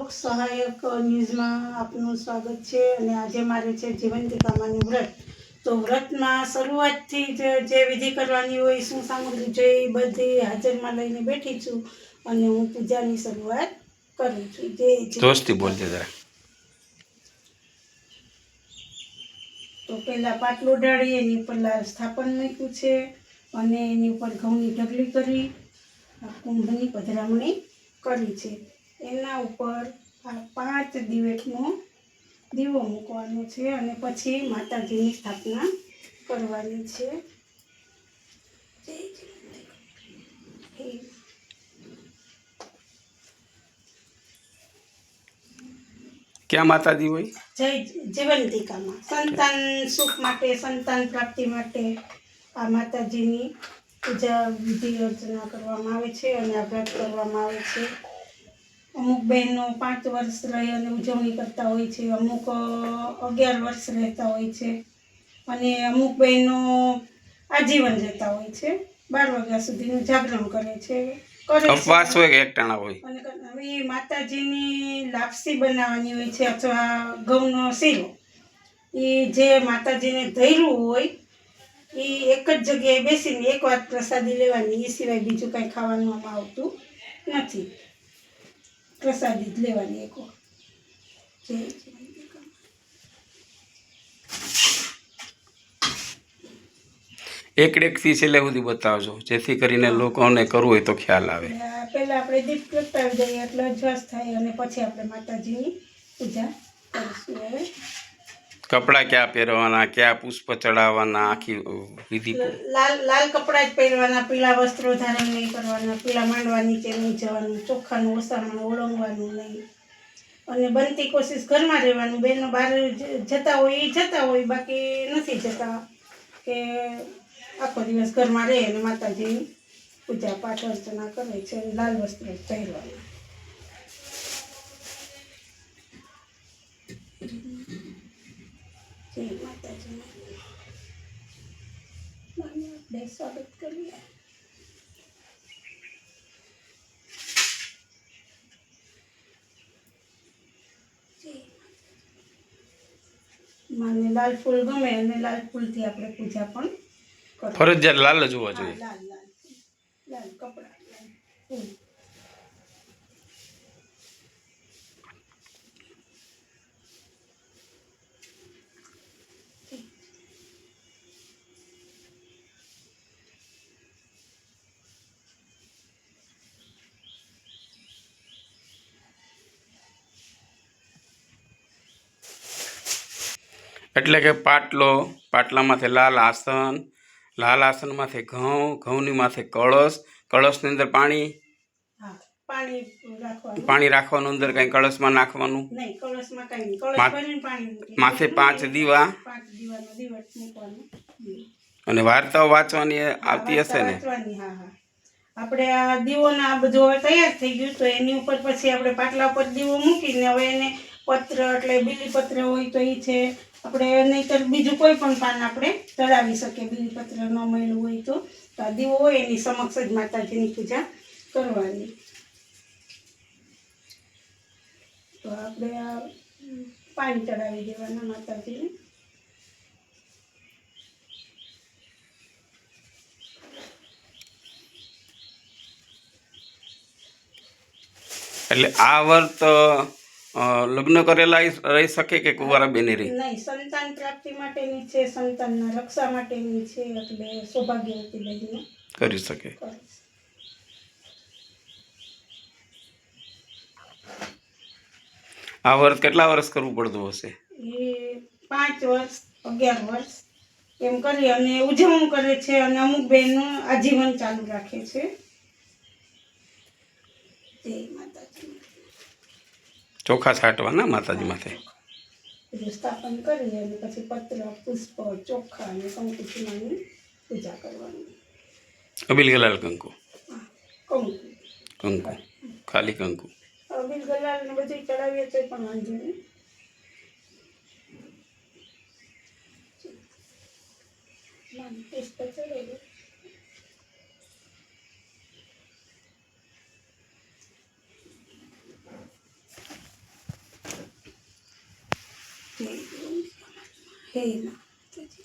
લોક સહાયક ન્યૂઝમાં આપનું સ્વાગત છે અને આજે મારે છે જીવંતિકામાનું વ્રત. તો વ્રતમાં શરૂઆતથી જ જે વિધિ કરવાની હોય, શું સામગ્રી જોઈએ, એ બધી હાજરમાં લઈને બેઠી છું અને હું પૂજાની શરૂઆત કરું છું. જોસ્તી બોલજે જરા. તો પહેલાં પાટલું ડાળી એની ઉપર લાલ સ્થાપન મૂક્યું છે અને એની ઉપર ઘઉંની ઢગલી કરી કુંભની પધરામણી કરી છે. એના ઉપર આ 5 દિવેટનો દીવો મૂકવાનો છે અને પછી માતાજીની સ્થાપના કરવાની છે. ક્યાં માતાજી હોય? જય જીવંતિકામાં. સંતાન સુખ માટે, સંતાન પ્રાપ્તિ માટે આ માતાજીની પૂજા વિધિ અર્ચના કરવામાં આવે છે અને આ વ્રત કરવામાં આવે છે. અમુક બહેનો 5 વર્ષ રહી અને ઉજવણી કરતા હોય છે, અમુક 11 વર્ષ રહેતા હોય છે અને અમુક બહેનો આજીવન રહેતા હોય છે. 12 વાગ્યા સુધીનું જાગરણ કરે છે. ઉપવાસ હોય કે એકટાણા હોય? અને હવે માતાજીની લાપસી બનાવવાની હોય છે અથવા ઘઉંનો શીરો. એ જે માતાજીને ધર્યું હોય એ એક જ જગ્યાએ બેસીને એક વાર પ્રસાદી લેવાની, એ સિવાય બીજું કાંઈ ખાવાનું આમાં આવતું નથી. પ્રસાદી જ લેવાની એક વાર. એક થી છેલ્લે સુધી બતાવજો, જેથી કરીને લોકોને કરવું હોય તો ખ્યાલ આવે. પહેલાં આપણે દીપ પ્રગટાવી દઈએ એટલે અજવાસ થાય અને પછી આપણે માતાજીની પૂજા કરીશું. હવે કપડાં ક્યાં પહેરવાના, ક્યાં પુષ્પ ચડાવવાના, આખી વિધિ? લાલ કપડાં જ પહેરવાના, પીળા વસ્ત્રો ધારણ નહીં કરવાના, પીળા માંડવા નીચે નહીં જવાનું, ચોખાનું ઓસામણ ઓળંગવાનું નહીં અને બનતી કોશિશ ઘરમાં રહેવાનું. બહેનો બહાર જતા હોય એ જતા હોય, બાકી નથી જતા કે આખો દિવસ ઘરમાં રહે અને માતાજીની પૂજા પાઠ અર્ચના કરે છે. લાલ વસ્ત્ર પહેરવાના. જય માતાજી. આપણે સ્વાગત કરીએ. મને લાલ ફૂલ ગમે અને લાલ ફૂલથી આપણે પૂજા પણ કરીએ. ફરજિયાત લાલ જ હોવા જોઈએ. લાલ લાલ લાલ કપડાં, લાલ ફૂલ. એટલે કે પાટલા માથે લાલ આસન, લાલ આસન માથે ઘઉંની માથે કળશની અંદર પાણી રાખવાનું, અંદર કઈ કળશમાં નાખવાનું નહીં, કળશમાં કઈ નહીં. કળશ ભરીને પાણી માથે 5 દીવા, 5 દીવાનો દીવટ મૂકવાનો અને વાર્તાઓ વાંચવાની આવતી હશે ને? હા. આપણે આ દીવોના આ બધું હવે તૈયાર થઈ ગયું તો એની ઉપર પછી આપણે પાટલા પર દીવો મૂકીને હવે એને પત્ર એટલે બીલીપત્ર હોય તો એ છે, આપણે નહીંતર બીજું કોઈ પણ પાન આપણે ચડાવી શકીએ. બીલીપત્ર ન મળ્યું હોય તો આ દીવો હોય એની સમક્ષ જ માતાજીની પૂજા કરવાની. તો આપણે આ પાણી ચડાવી દેવાના માતાજીને. એટલે આ વર્ત લગ્ન કરેલા રહી શકે કે કુંવારા બેની રહી? નહીં, સંતાન પ્રાપ્તિ માટેની છે, સંતાનના રક્ષા માટેની છે, એટલે સૌભાગ્યવતી બહેનો કરી શકે. આ વર્ત કેટલા વર્ષ કરવું પડતું હશે? એ 5 વર્ષ 11 વર્ષ એમ કરી અને ઉજવણું કરે છે અને અમુક બહેનો આજીવન ચાલુ રાખે છે. જય માતાજી. ચોખા છાંટવાના માતાજી માથે. સ્થાપન કરી અને પછી પત્ર, પુષ્પ, ચોખા અને કંકુની પૂજા કરવાની. અબીલ ગલાલ કંકુ? કંકુ, ખાલી કંકુ. અબીલ ગલાલ ને બધું ચડાવીએ તો પણ વાંધો નહીં. પુષ્પ ચડાવી. હે માતાજી.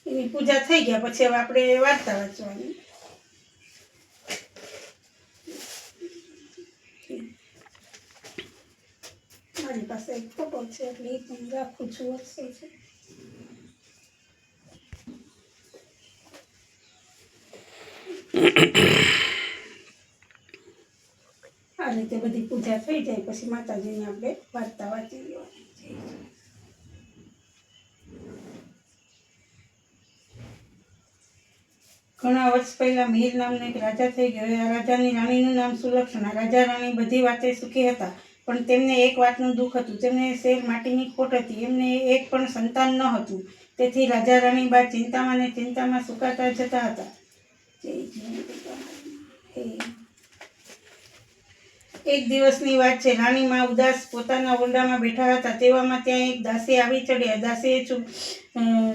એની પૂજા થઈ ગયા પછી હવે આપણે વાર્તા વાંચવાની. મારી પાસે એક ફોટો છે એટલે એ પણ રાખું છું. વર્ષે છે આ રીતે બધી પૂજા થઈ જાય પછી માતાજીની આપણે વાર્તા વાંચી લેવાની. ઘણા વર્ષ પહેલા મિહિર નામનો એક રાજા થઈ ગયો. આ રાજાની રાણીનું નામ સુલક્ષણા. રાજા રાણી બધી વાતે સુખી હતા, પણ તેમને એક વાતનું દુઃખ હતું. તેમને શેર માટીની ખોટ હતી. એમને એક પણ સંતાન ન હતું. તેથી રાજા રાણી બા ચિંતામાં ને ચિંતામાં સુકાતા જતા હતા. એક દિવસની વાત છે. રાણીમાં ઉદાસ પોતાના ઓરડામાં બેઠા હતા. તેવામાં ત્યાં એક દાસી આવી ચડ્યા. દાસીએ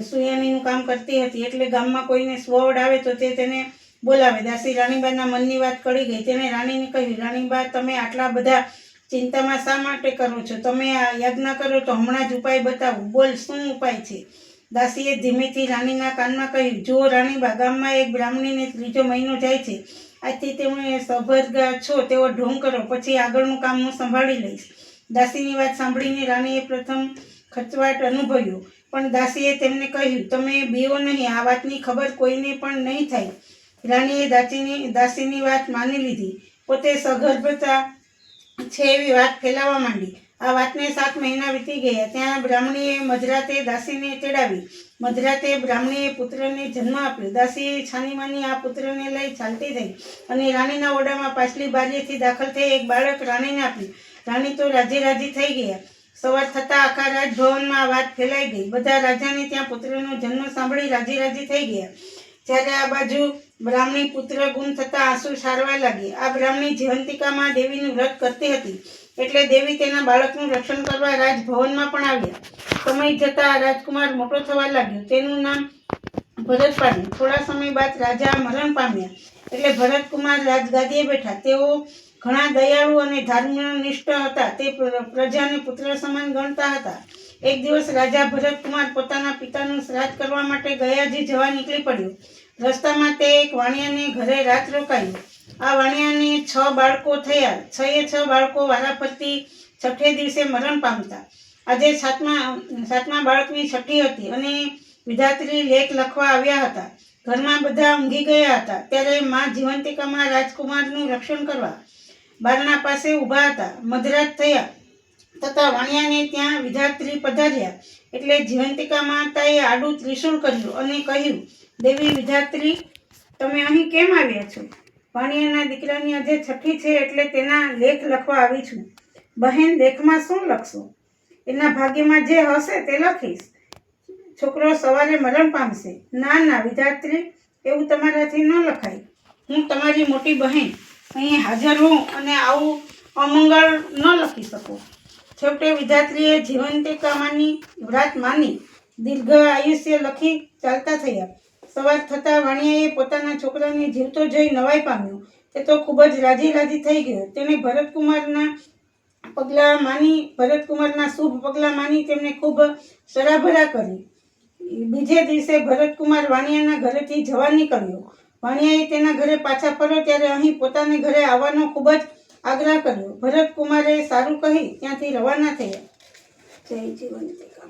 સુયાનીનું કામ કરતી હતી, એટલે ગામમાં કોઈને સ્વવડ આવે તો તે તેને બોલાવે. દાસી રાણીબાના મનની વાત કળી ગઈ. તેણે રાણીને કહ્યું, રાણીબા, તમે આટલા બધા ચિંતામાં શા માટે કરો છો? તમે આ યાજ્ઞા કરો તો હમણાં જ ઉપાય બતાવું. બોલ, શું ઉપાય છે? દાસીએ ધીમેથી રાણીના કાનમાં કહ્યું, જુઓ રાણીબા, ગામમાં એક બ્રાહ્મણીને 3જો મહિનો જાય છે. આજથી તમે સભરગા છો તેવો ઢોંગ કરો, પછી આગળનું કામ હું સંભાળી લઈશ. દાસીની વાત સાંભળીને રાણીએ પ્રથમ ખચવાટ અનુભવ્યો, પણ દાસીએ તેમને કહ્યું, તમે બીઓ નહીં, આ વાતની ખબર કોઈને પણ નહીં થાય. રાણીએ દાસીની વાત માની લીધી. પોતે સગર્ભતા છે એવી વાત ફેલાવવા માંડી. આ વાતને 7 મહિના વીતી ગયા. ત્યાં બ્રાહ્મણીએ મધરાતે દાસીને તેડાવી. મધરાતે બ્રાહ્મણીએ પુત્રને જન્મ આપ્યો. દાસીએ છાનીમાની આ પુત્રને લઈ ચાલતી થઈ અને રાણીના ઓરડામાં પાછલી બારીએથી દાખલ થઈ એક બાળક રાણીને આપ્યું. રાણી તો રાજી રાજી થઈ ગયા. સવાર થતાં આખા રાજભવનમાં આ વાત ફેલાઈ ગઈ. બધા રાજાને ત્યાં પુત્રનો જન્મ સાંભળી રાજી રાજી થઈ ગયા. જ્યારે આ બાજુ બ્રાહ્મણી પુત્ર ગુમ થતાં આંસુ સારવા લાગી. આ બ્રાહ્મણી જીવંતિકામાં દેવીનું વ્રત કરતી હતી, એટલે દેવી તેના બાળકનું રક્ષણ કરવા રાજભવનમાં પણ આવ્યા. સમય જતાં રાજકુમાર મોટો થવા લાગ્યો. તેનું નામ ભરત પાડ્યું. થોડા સમય બાદ રાજા મરણ પામ્યા, એટલે ભરતકુમાર રાજગાદીએ બેઠા. તેઓ ઘણા દયાળુ અને ધર્મનિષ્ઠ હતા. તે પ્રજાને પુત્ર સમાન ગણતા હતા. એક દિવસ રાજા ભરતકુમાર પોતાના પિતાનું શ્રાદ્ધ કરવા માટે ગયાજી જવા નીકળી પડ્યો. રસ્તામાં તે એક વાણિયાને ઘરે રાત રોકાયો. આ વાણિયાને 6 બાળકો થયા. 6 બાળકો વારાફરતી 6ઠે દિવસે મરણ પામતા. આજે સાતમા બાળકની છઠ્ઠી હતી અને વિધાત્રી લેખ લખવા આવ્યા હતા. ઘરમાં બધા ઊંઘી ગયા હતા. ત્યારે માં જીવંતિકામાં રાજકુમારનું રક્ષણ કરવા બારણા પાસે ઊભા હતા. મધરાત થયા તથા વાણિયાને ત્યાં વિધાત્રી પધાર્યા, એટલે જીવંતિકા માતાએ આડું ત્રિશૂળ કર્યું અને કહ્યું, દેવી વિધાત્રી, તમે અહીં કેમ આવ્યા છો? વાણિયાના દીકરાની આજે છઠ્ઠી છે, એટલે તેના લેખ લખવા આવી છું. બહેન, લેખમાં શું લખશો? એના ભાગ્યમાં જે હશે તે લખીશ. છોકરો સવારે મરણ પામશે. ના ના વિધાત્રી, એવું તમારાથી ન લખાય. હું તમારી મોટી બહેન અહીં હાજર હોઉં અને આવું અમંગળ ન લખી શકું. છેવટે વિધાત્રીએ જીવંતિકામાની વ્રત માની દીર્ઘ આયુષ્ય લખી ચાલતા થયા. સવાર થતાં વાણિયાએ પોતાના છોકરાને જીવતો જોઈ નવાઈ પામ્યો. તે તો ખૂબ જ રાજી થઈ ગયો. તેણે ભરતકુમારના શુભ પગલાં માની તેમને ખૂબ સરાભરા કરી. બીજે દિવસે ભરતકુમાર વાણિયાના ઘરેથી જવા નીકળ્યો. વાણિયાએ તેના ઘરે પાછા ફર્યો ત્યારે અહીં પોતાને ઘરે આવવાનો ખૂબ જ આગ્રહ કર્યો. ભરતકુમારે સારું કહી ત્યાંથી રવાના થયા. જય જીવંતિકા.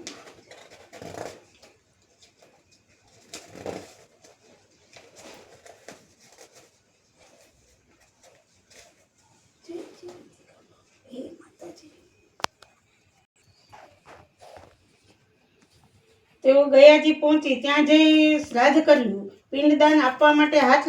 તેઓ ગયાજી પહોંચી. ત્યાં જઈ શ્રાદ્ધ કર્યું. પિંડદાન આપવા માટે હાથ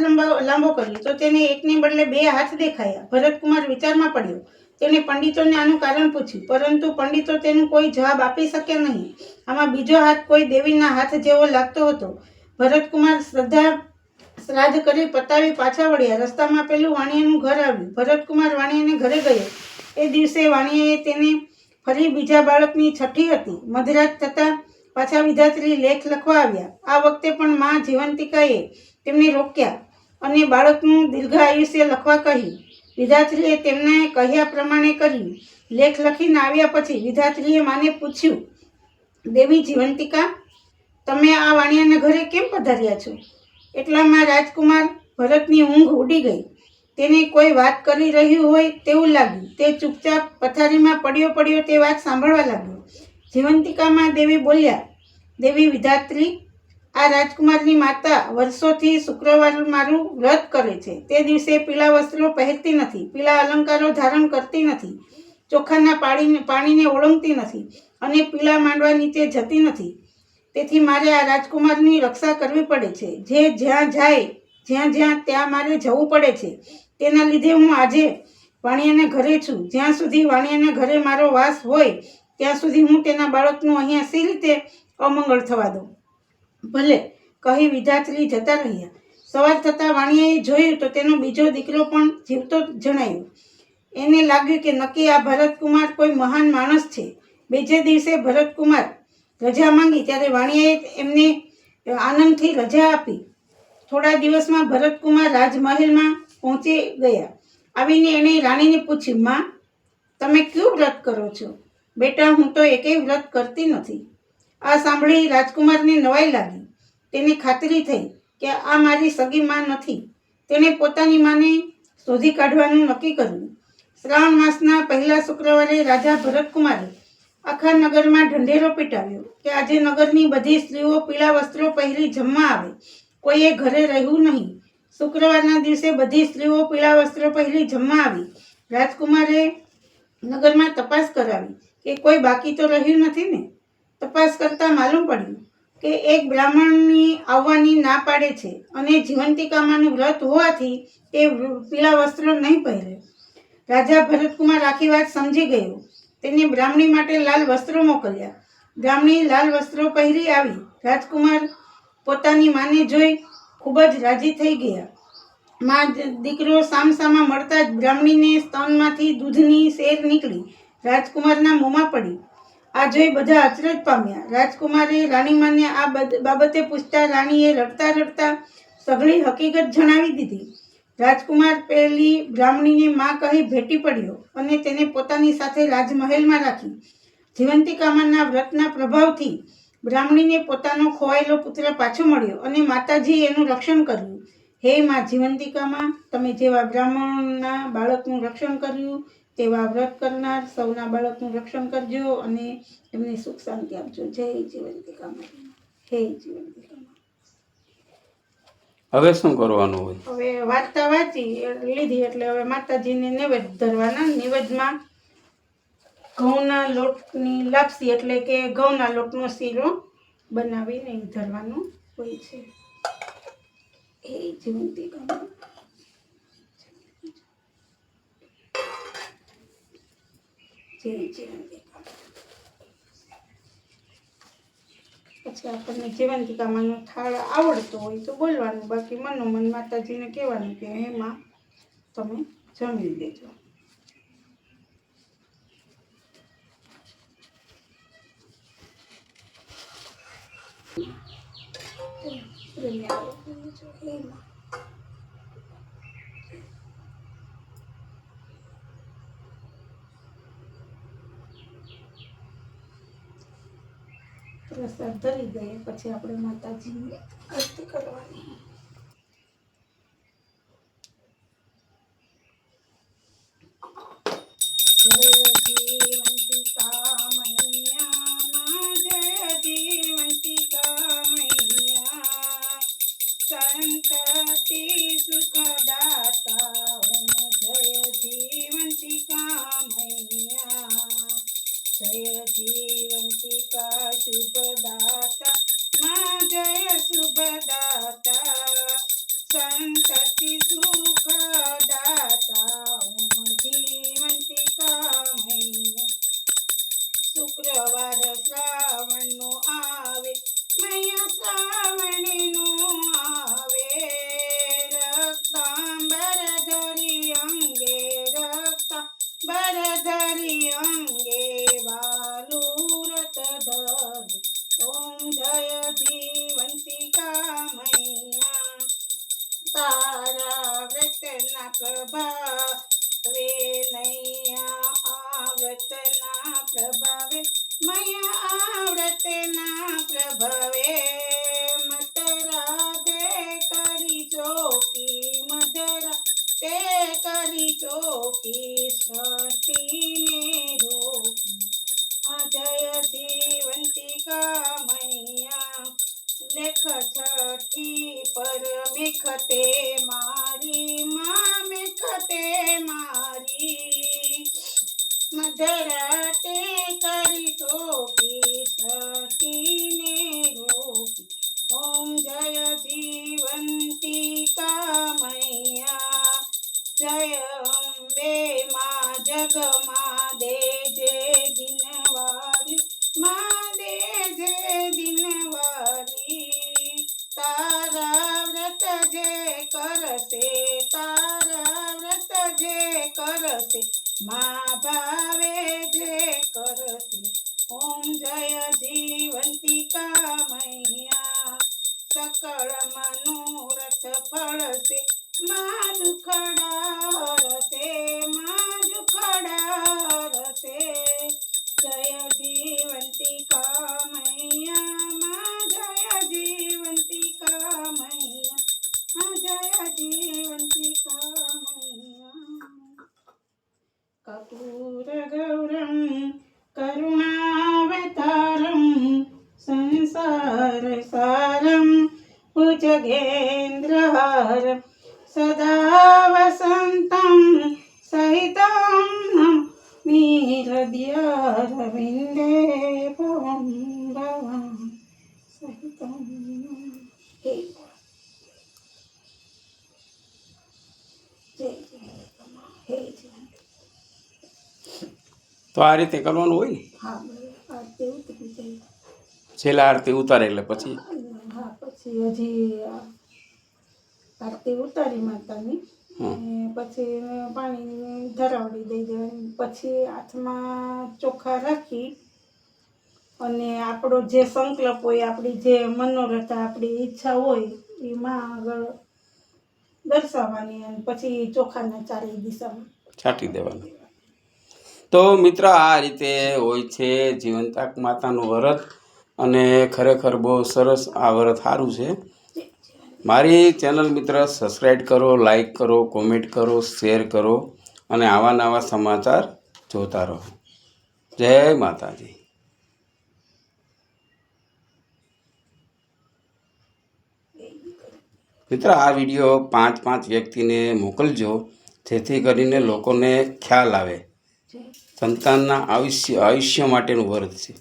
લાંબો કર્યો તો તેને એકને બદલે 2 હાથ દેખાયા. ભરતકુમાર વિચારમાં પડ્યો. તેણે પંડિતોને આનું કારણ પૂછ્યું, પરંતુ પંડિતો તેનું કોઈ જવાબ આપી શક્યા નહીં. આમાં બીજો હાથ કોઈ દેવીના હાથ જેવો લાગતો હતો. ભરતકુમાર શ્રાદ્ધ કરી પતાવી પાછા વળ્યા. રસ્તામાં પેલું વાણિયાનું ઘર આવ્યું. ભરતકુમાર વાણિયાને ઘરે ગયો. એ દિવસે વાણિયાએ તેને ફરી બીજા બાળકની છઠ્ઠી હતી. મધરાત થતાં પાછા વિધાત્રી લેખ લખવા આવ્યા. આ વખતે પણ માં જીવંતિકાએ તેમને રોક્યા અને બાળકનું દીર્ઘ આયુષ્ય લખવા કહ્યું. વિધાત્રીએ તેમને કહ્યા પ્રમાણે કર્યું. લેખ લખીને આવ્યા પછી વિધાત્રીએ માને પૂછ્યું, દેવી જીવંતિકા, તમે આ વાણિયાના ઘરે કેમ પધાર્યા છો? એટલામાં રાજકુમાર ભરતની ઊંઘ ઉડી ગઈ. તેને કોઈ વાત કરી રહ્યું હોય તેવું લાગ્યું. તે ચૂપચાપ પથારીમાં પડ્યો તે વાત સાંભળવા લાગ્યો. જીવંતિકામાં દેવી બોલ્યા, દેવી વિધાત્રી, આ રાજકુમારની માતા વર્ષોથી શુક્રવાર મારું વ્રત કરે છે. તે દિવસે પીળા વસ્ત્રો પહેરતી નથી, પીળા અલંકારો ધારણ કરતી નથી, ચોખાના પાણીને ઓળંગતી નથી અને પીળા માંડવા નીચે જતી નથી. તેથી મારે આ રાજકુમારની રક્ષા કરવી પડે છે. જે જ્યાં જાય જ્યાં ત્યાં મારે જવું પડે છે. તેના લીધે હું આજે વાણિયાના ઘરે છું. જ્યાં સુધી વાણિયાના ઘરે મારો વાસ હોય ત્યાં સુધી હું તેના બાળકનું અહીંયા સી રીતે અમંગળ થવા દઉં? ભલે, કહી વિધાત્રી જતા રહ્યા. સવાર થતાં વાણિયાએ જોયું તો તેનો બીજો દીકરો પણ જીવતો જણાયો. એને લાગ્યું કે નક્કી આ ભરતકુમાર કોઈ મહાન માણસ છે. બીજે દિવસે ભરતકુમાર રજા માંગી ત્યારે વાણિયાએ એમને આનંદથી રજા આપી. થોડા દિવસમાં ભરતકુમાર રાજમહેલમાં પહોંચી ગયા. આવીને એણે રાણીને પૂછ્યું, માં, તમે કયું વ્રત કરો છો? બેટા, હું તો એકેય વ્રત કરતી નથી. આ સાંભળી રાજકુમારને નવાઈ લાગી. તેને ખાતરી થઈ કે આ મારી સગી માં નથી. તેણે પોતાની માને શોધી કાઢવાનું નક્કી કર્યું. શ્રાવણ માસના પહેલા શુક્રવારે રાજા ભરતકુમારે આખા નગરમાં ઢંઢેરો પીટાવ્યો કે આજે નગરની બધી સ્ત્રીઓ પીળા વસ્ત્રો પહેરી જમવા આવે. કોઈએ ઘરે રહેવું નહીં. શુક્રવારના દિવસે બધી સ્ત્રીઓ પીળા વસ્ત્રો પહેરી જમવા આવી. રાજકુમારે નગરમાં તપાસ કરાવી કે કોઈ બાકી તો રહ્યું નથી ને. તપાસ કરતાં માલુમ પડ્યું કે એક બ્રાહ્મણની આવવાની ના પાડે છે અને જીવંતિકામાનું વ્રત હોવાથી તે પીળા વસ્ત્રો નહીં પહેરે. રાજા ભરતકુમાર આખી વાત સમજી ગયો. તેને બ્રાહ્મણી માટે લાલ વસ્ત્રો મોકલ્યા. બ્રાહ્મણી લાલ વસ્ત્રો પહેરી આવી. રાજકુમાર પોતાની માને જોઈ ખૂબ જ રાજી થઈ ગયા. માં દીકરો સામસામા મળતા જ બ્રાહ્મણીને સ્તનમાંથી દૂધની સેર નીકળી રાજકુમારના મોંમાં પડી. આ જોઈ બધા અચરજ પામ્યા. રાજકુમારે રાણીમાને આ બાબતે પૂછતા રાણીએ રડતા રડતા સઘળી હકીકત જણાવી દીધી. રાજકુમાર પેલી બ્રાહ્મણીને માં કહી ભેટી પડ્યો અને તેને પોતાની સાથે રાજમહેલમાં રાખી. જીવંતિકામાના વ્રતના પ્રભાવથી બ્રાહ્મણીને પોતાનો ખોવાયેલો પુત્ર પાછો મળ્યો અને માતાજીએ એનું રક્ષણ કર્યું. હે માં જીવંતિકામાં, તમે જેવા બ્રાહ્મણના બાળકનું રક્ષણ કર્યું તેવા વ્રત કરનાર સૌના બાળકનું રક્ષણ કરજો અને એમને સુખ શાંતિ આપજો. જય જીવંતિકામાં. હે જીવંતિકામાં. હવે શું કરવાનું હોય? હવે વાર્તા વાંચી લીધી એટલે હવે માતાજીને નૈવેદ્ય ધરવાના. નૈવેદ્યમાં ઘઉંના લોટની લાપસી એટલે કે ઘઉંના લોટનો શીરો બનાવીને ધરવાનો હોય છે. હે જીવંતિકામાં. જય જીવંતિકા. પછી આપણને જીવંતિકામાંનો થાળ આવડતો હોય તો બોલવાનું, બાકી મનોમન માતાજીને કહેવાનું કે હે માં, તમે જમી દેજો. પ્રસાદ ધરી દઈએ પછી આપણે માતાજીની આરતી કરવાની. જય જીવંતિકા મૈયા, જય જીવંતિકા મૈયા, સંતતિ સુખદાતા ઓમ જય જીવંતિકા મૈયા, જય જીવંતિકા શુભદાતા માં, જય શુભદાતા, સંતતિ સુખદાતા ઓમ જીવંતિકા મૈયા. શુક્રવાર શ્રાવણનો આવે મૈયા, શ્રાવણીનો આવે, રક્તાંબર ધરી અંગે, રક્તાંબર ધરી અંગે, વાલુરત ધર ઓમ જય જીવંતિકા મૈયા. તારા વ્રતના સૃષ્ટિને રોકી જય જીવંતિકા મૈયા લેખ છઠ્ઠી પર મેખતે મારી માં મેખતે મારી મધરાતે કરી ટોપી સૃષ્ટિને રોકી ઓમ જય જીવંતિકા મૈયા જય અંબે માં જગમાં દેજે દિનવાલી માં દેજે દિનવાલી તારા વ્રત જે કરશે તારા વ્રત જે કરશે માં ભાવે જે કરશે ઓમ જય જીવંતિકા મૈયા સકળ મનોરથ ફળશે માં દુખડા હરશે માં દુખડા હરશે જય જીવંતિકા મૈયા માં જય જીવંતિકા મૈયા જય જીવંતિકા મૈયા કપૂર ગૌરમ કરુણાવતારમ સંસાર સારમ ભુજગેન્દ્રહારમ સદા વસંતમ સહિતમ નીરદ્યારવિંદે ભવમ ભવમ સહિતમ હે જય હે જય તો આ રીતે કરવાનું હોય ને. હા આરતી ઉતરી જાય છેલ્લા આરતી ઉતારે એટલે પછી હા પછી હજી આરતી ઉતારી માતાની પછી પાણી ધરાવડી દઈ દેવાની પછી હાથમાં ચોખા રાખી અને આપણો જે સંકલ્પ હોય આપણી જે મનોરથ આપણી ઈચ્છા હોય એ માં આગળ દર્શાવવાની અને પછી ચોખાના ચારે દિશામાં છાંટી દેવાનું. તો મિત્ર આ રીતે હોય છે જીવંતાક માતાનું વ્રત અને ખરેખર બહુ સરસ આ વ્રત સારું છે. મારી ચેનલ મિત્ર સબસ્ક્રાઈબ કરો, લાઈક કરો, કોમેન્ટ કરો, શેર કરો અને આવા નવા સમાચાર જોતા રહો. જય માતાજી. મિત્ર આ વિડીયો 5 વ્યક્તિને મોકલજો જેથી કરીને લોકોને ખ્યાલ આવે સંતાનના આયુષ્ય માટેનું વ્રત છે.